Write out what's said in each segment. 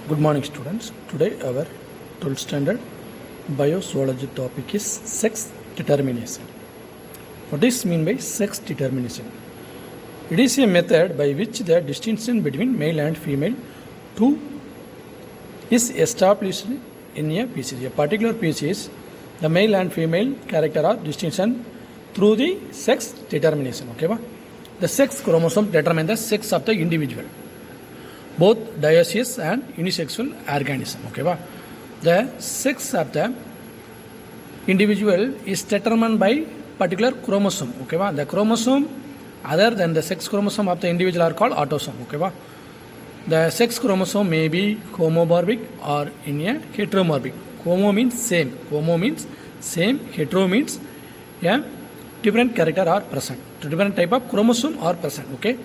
Good morning students. Today our 12th standard biozoology topic is sex determination. What is mean by sex determination? It is a method by which the distinction between male and female two is established in a species. A particular species, the male and female character are distinction through the sex determination. Okay, ba? The sex chromosome determine the sex of the individual, both dioecious and unisexual organism. Okay, ba? The sex of the individual is determined by particular chromosome. Okay, ba? The chromosome other than the sex chromosome of the individual are called autosome. Okay, ba? The sex chromosome may be homomorphic or in a heteromorphic. Homo means same. Homo means same. Hetero means different character are present. Different type of chromosome are present. Okay.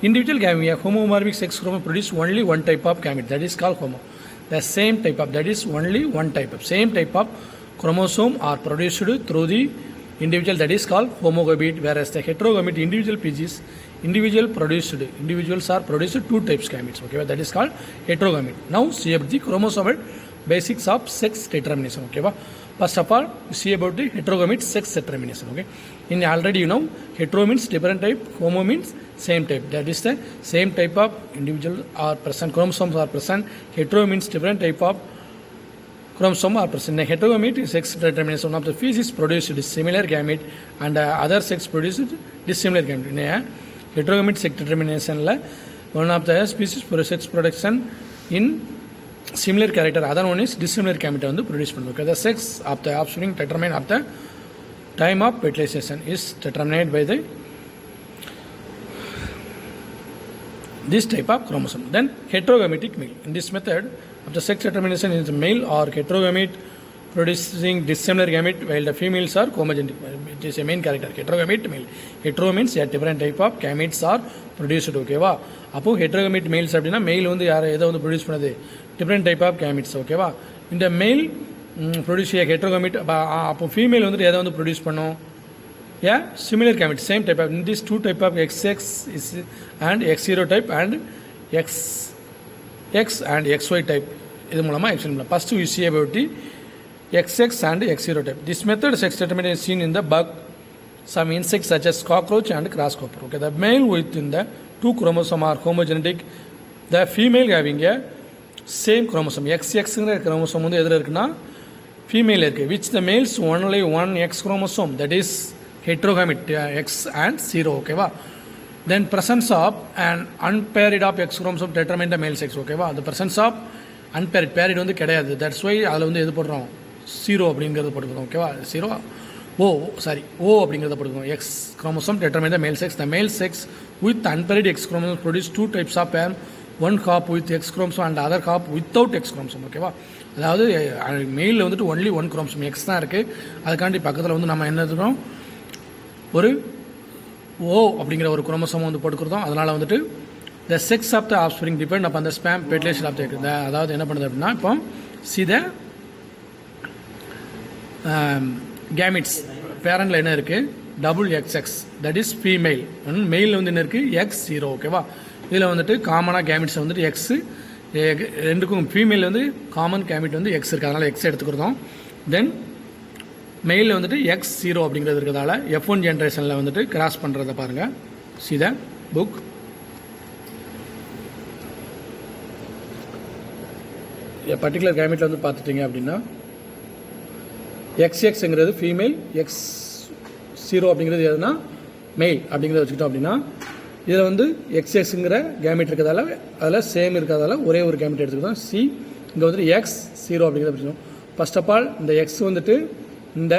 Individual gamete, homomorphic sex chromosome produce only one type of gamete, that is called homo. The same type of, that is only one type of, same type of chromosome are produced through the individual, that is called homogamy, whereas the heterogamy individual species, individuals are produced two types gametes. Okay, that is called heterogamy. Now see about the chromosomal basics of sex determination. Okay, first of all, see about the heterogamy sex determination. Okay, in already you know, hetero means different type, homo means same type, that is the same type of individual are present, chromosomes are present. Hetero means different type of chromosome are present. The heterogamy sex determination of the species produced similar gamete and other sex produced dissimilar gamete. In a heterogamy sex determination, one of the species for sex production in similar character, other one is dissimilar gamete on the produced. Okay, the sex of the offspring determined at the time of fertilization is determined by the this type of chromosome. Then heterogametic male. In this method of the sex determination is male or heterogamete producing dissimilar gamete, while the females are homogenic. It is a main character. Heterogamete male. Hetero means a different type of gametes are produced. Okay, va? Appo heterogamete males அப்படினா male வந்து யார எதை வந்து produce பண்ணுது, different type of gametes. Okay, va? இந்த male produce a heterogamete, அப்போ female வந்து எதை வந்து ப்ரொடியூஸ் பண்ணும், similar gamete, same type of. In this two type of XX is and X0 type and XX and XY type. இது மூலமா explain பண்ணலாம். First we see about the XX and X0 type. This method sex determination is seen in the bug, some insects such as cockroach and grasshopper. Okay, the male within the two chromosomes are homogenetic. The female having a same chromosome. XX chromosome வந்து எதில் இருக்குன்னா female இருக்கு, which the males only one X chromosome, that is heterogamete X and 0. Okay, va? Then presence of an unpaired of X chromosome determine the male sex. Okay, va? The presence of unpaired, paired வந்து கிடையாது, that's why அதில் வந்து எது போடுறோம், 0 அப்படிங்கிறது போட்டுக்கிறோம். ஓகேவா, 0 O அப்படிங்கிறத போட்டுக்கிறோம். X chromosome determine the male sex. The male sex with unpaired X chromosome produce two types of pair, one half with X chromosome and other half without X chromosome. ஓகேவா, அதாவது மெயிலில் வந்துட்டு ஒன்லி ஒன் குரோமோசோம் X தான் இருக்குது, அதுக்காண்டி பக்கத்தில் வந்து நம்ம என்ன இருக்கிறோம், ஒரு O அப்படிங்கிற ஒரு குரோமோசோம் வந்து போட்டுக்கிறோம். அதனால் வந்துட்டு the sex of the offspring depend upon the sperm fertilization of the egg. அதாவது என்ன பண்ணுது அப்படின்னா, இப்போ see the gametes பேரண்டில் என்ன இருக்குது, XX, that is female, மெயிலில் வந்து என்ன இருக்குது X0. ஓகேவா, இதில் வந்துட்டு காமனாக கேமிட்ஸ் வந்துட்டு எக்ஸு, ரெண்டுக்கும் ஃபீமேல் வந்து காமன் கேமிட் வந்து எக்ஸ் இருக்குது, அதனால் எக்ஸ் எடுத்துக்கிறோம். தென் மெயிலில் வந்துட்டு X0 அப்படிங்கிறது இருக்கிறதால F1 ஜென்ரேஷனில் வந்துட்டு கிராஸ் பண்ணுறதை பாருங்கள். see the book. பர்டிகுலர் கேமிட்டில் வந்து பார்த்துட்டிங்க அப்படின்னா XXங்கிறது ஃபீமேல், X0 அப்படிங்கிறது எதுனா மெயில் அப்படிங்கிறத வச்சுக்கிட்டோம் அப்படின்னா, இதில் வந்து XXங்கிற கேமிட் இருக்கிறதால அதில் சேம் இருக்கிறதால ஒரே ஒரு கேமிட் எடுத்துக்கிட்டோம். சி இங்கே வந்துட்டு X0 அப்படிங்கிறத வச்சுக்கணும். ஃபர்ஸ்ட் ஆஃப் ஆல் இந்த எக்ஸ் வந்துட்டு இந்த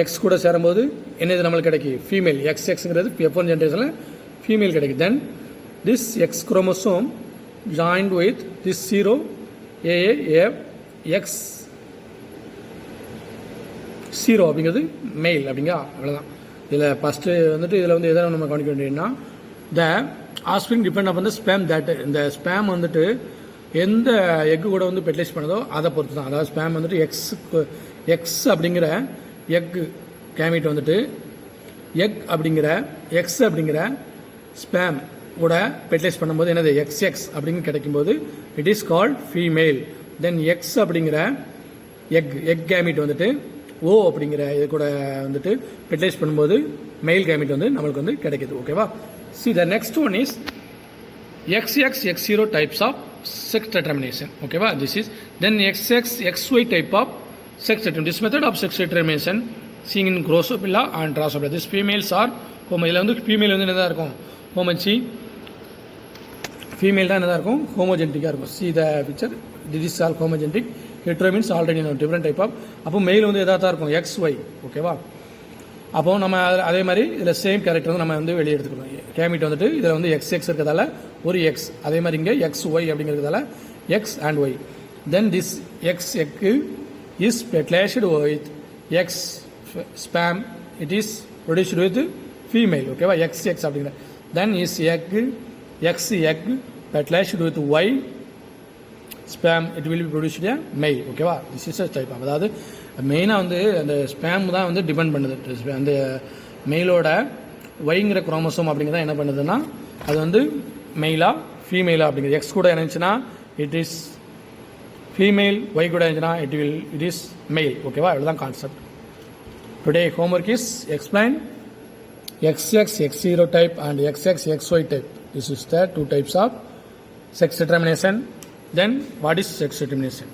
எக்ஸ் கூட சேரும்போது என்ன இது நம்மளுக்கு கிடைக்கும், ஃபீமேல். XXங்கிறது F1 ஜென்ரேஷனில் ஃபீமேல் கிடைக்கும். Then this X chromosome joint with this 0 X0 அப்படிங்கிறது மெயில் அப்படிங்க. அவ்வளோதான். இதில் ஃபஸ்ட்டு வந்துட்டு இதில் வந்து எதாவது நம்ம கவனிக்க வேண்டியதுன்னா, த ஆஸ்பிரிங் டிபெண்ட் அப்பன் த ஸ்பேம், தட் இந்த ஸ்பேம் வந்துட்டு எந்த எக்கு கூட வந்து ஃபெர்டிலைஸ் பண்ணதோ அதை பொறுத்து தான். அதாவது ஸ்பேம் வந்துட்டு எக்ஸ் அப்படிங்கிற எக்கு கேமிட் வந்துட்டு எக் அப்படிங்கிற எக்ஸ் அப்படிங்கிற ஸ்பேம் கூட ஃபெர்டிலைஸ் பண்ணும்போது என்னது எக்ஸ்எக்ஸ் அப்படின்னு கிடைக்கும்போது it is called female. Then X அப்படிங்கிற எக் கேமிட் வந்துட்டு ஓ அப்படிங்கிற இது கூட வந்துட்டு ஃபெர்டிலைஸ் பண்ணும்போது மெயில் கேமிட் வந்து நம்மளுக்கு வந்து கிடைக்குது. ஓகேவா? See the next one is XX X0 types of sex determination. ஓகேவா? This is then XX XY type of sex determination. This method of sex determination seen in Drosophila and Drosophila. These females are homo. இதில் வந்து female வந்து என்னதான் இருக்கும்? ஹோமோஜி female தான் என்னதான் இருக்கும்? ஹோமோஜென்டிக்காக இருக்கும். See the picture. This is all homogenetic. Hetero means already different type of. அப்போ மெயில் வந்து எதாக தான் இருக்கும்? XY. ஓகேவா? அப்போ நம்ம அதே மாதிரி இதில் சேம் கேரக்டர் வந்து நம்ம வந்து வெளியே எடுத்துக்கணும். கேமிட் வந்துட்டு இதில் வந்து XX இருக்கிறதால ஒரு எக்ஸ், அதே மாதிரி இங்கே XY அப்படிங்கிறதால X and Y. Then this X egg is fertilised with X sperm, it is produced with female. ஓகேவா? XX அப்படிங்கிற then is X egg fertilised with Y sperm, it will be produced a male. ஓகேவா? This is a type. அதாவது மெயினாக வந்து அந்த spam தான் வந்து depend பண்ணுது. அந்த மெயிலோட ஒய்ங்கிற குரோமோசோம் அப்படிங்கிறத என்ன பண்ணுதுன்னா அது வந்து மெயிலா ஃபீமேலா அப்படிங்கிறது. எக்ஸ் கூட இருந்துச்சுன்னா இட் இஸ் ஃபீமேல், ஒய் கூட இருந்துச்சுன்னா இட் இஸ் மெயில். ஓகேவா? இவ்வளோதான் concept. Today homework is explain XX X0 type and XX XY type. This is the two types of sex determination. Then what is sex determination?